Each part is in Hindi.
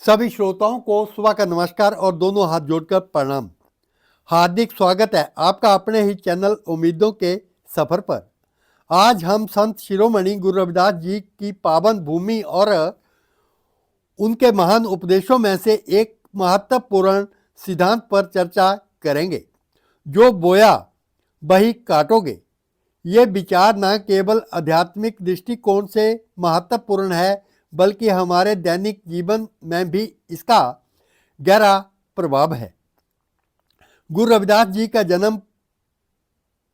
सभी श्रोताओं को सुबह का नमस्कार और दोनों हाथ जोड़कर प्रणाम। हार्दिक स्वागत है आपका अपने ही चैनल उम्मीदों के सफर पर। आज हम संत शिरोमणि गुरु रविदास जी की पावन भूमि और उनके महान उपदेशों में से एक महत्वपूर्ण सिद्धांत पर चर्चा करेंगे। जो बोया वही काटोगे। ये विचार न केवल आध्यात्मिक दृष्टिकोण से महत्वपूर्ण है, बल्कि हमारे दैनिक जीवन में भी इसका गहरा प्रभाव है। गुरु रविदास जी का जन्म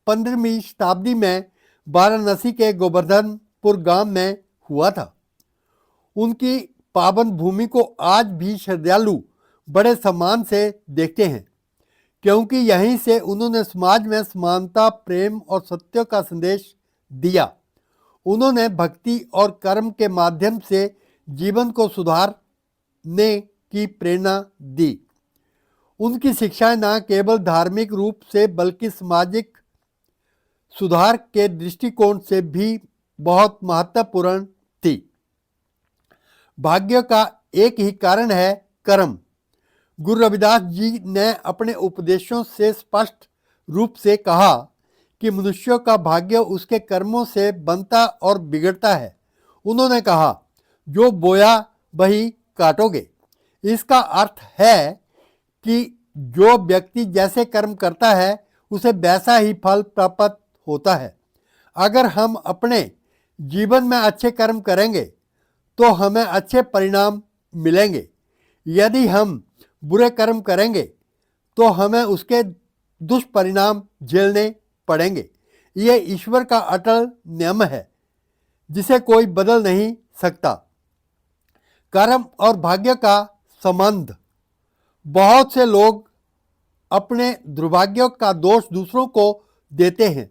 15वीं शताब्दी में वाराणसी के गोवर्धनपुर गांव में हुआ था। उनकी पावन भूमि को आज भी श्रद्धालु बड़े सम्मान से देखते हैं, क्योंकि यहीं से उन्होंने समाज में समानता, प्रेम और सत्य का संदेश दिया। उन्होंने भक्ति और कर्म के माध्यम से जीवन को सुधारने की प्रेरणा दी। उनकी शिक्षाएं न केवल धार्मिक रूप से बल्कि सामाजिक सुधार के दृष्टिकोण से भी बहुत महत्वपूर्ण थी। भाग्य का एक ही कारण है कर्म। गुरु रविदास जी ने अपने उपदेशों से स्पष्ट रूप से कहा कि मनुष्यों का भाग्य उसके कर्मों से बनता और बिगड़ता है। उन्होंने कहा, जो बोया वही काटोगे। इसका अर्थ है कि जो व्यक्ति जैसे कर्म करता है उसे वैसा ही फल प्राप्त होता है। अगर हम अपने जीवन में अच्छे कर्म करेंगे तो हमें अच्छे परिणाम मिलेंगे। यदि हम बुरे कर्म करेंगे तो हमें उसके दुष्परिणाम झेलने पड़ेंगे। ये ईश्वर का अटल नियम है जिसे कोई बदल नहीं सकता। कर्म और भाग्य का संबंध। बहुत से लोग अपने दुर्भाग्यों का दोष दूसरों को देते हैं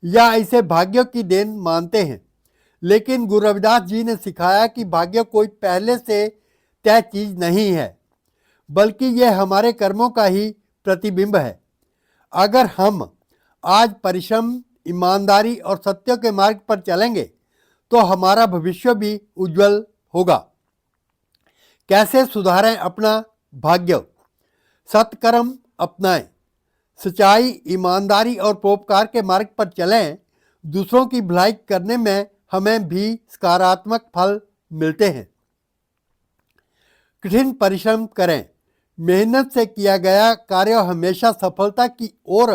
या इसे भाग्य की देन मानते हैं, लेकिन गुरु रविदास जी ने सिखाया कि भाग्य कोई पहले से तय चीज नहीं है, बल्कि यह हमारे कर्मों का ही प्रतिबिंब है। अगर हम आज परिश्रम, ईमानदारी और सत्य के मार्ग पर चलेंगे तो हमारा भविष्य भी उज्जवल होगा। कैसे सुधारें अपना भाग्य? सत्कर्म अपनाएं, सच्चाई, ईमानदारी और परोपकार के मार्ग पर चलें। दूसरों की भलाई करने में हमें भी सकारात्मक फल मिलते हैं। कठिन परिश्रम करें। मेहनत से किया गया कार्य हमेशा सफलता की ओर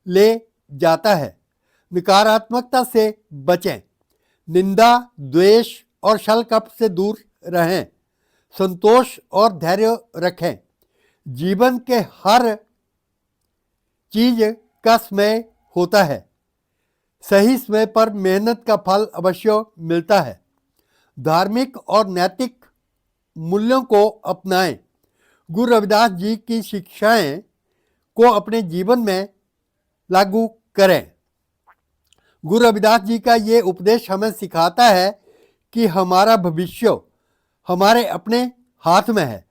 ले जाता है। नकारात्मकता से बचें। निंदा, द्वेष और छल कपट से दूर रहें। संतोष और धैर्य रखें। जीवन के हर चीज का समय होता है। सही समय पर मेहनत का फल अवश्य मिलता है। धार्मिक और नैतिक मूल्यों को अपनाएं। गुरु रविदास जी की शिक्षाएं को अपने जीवन में लागू करें। गुरु रविदास जी का ये उपदेश हमें सिखाता है कि हमारा भविष्य हमारे अपने हाथ में है।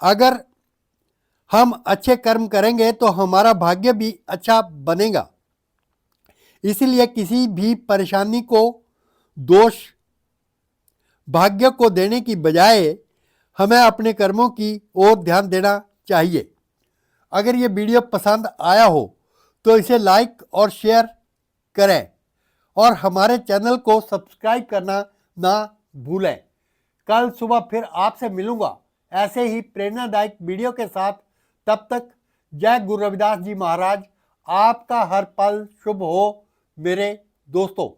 अगर हम अच्छे कर्म करेंगे तो हमारा भाग्य भी अच्छा बनेगा। इसलिए किसी भी परेशानी को दोष भाग्य को देने की बजाय हमें अपने कर्मों की ओर ध्यान देना चाहिए। अगर ये वीडियो पसंद आया हो तो इसे लाइक और शेयर करें और हमारे चैनल को सब्सक्राइब करना ना भूलें। कल सुबह फिर आपसे मिलूंगा ऐसे ही प्रेरणादायक वीडियो के साथ। तब तक जय गुरु रविदास जी महाराज। आपका हर पल शुभ हो मेरे दोस्तों।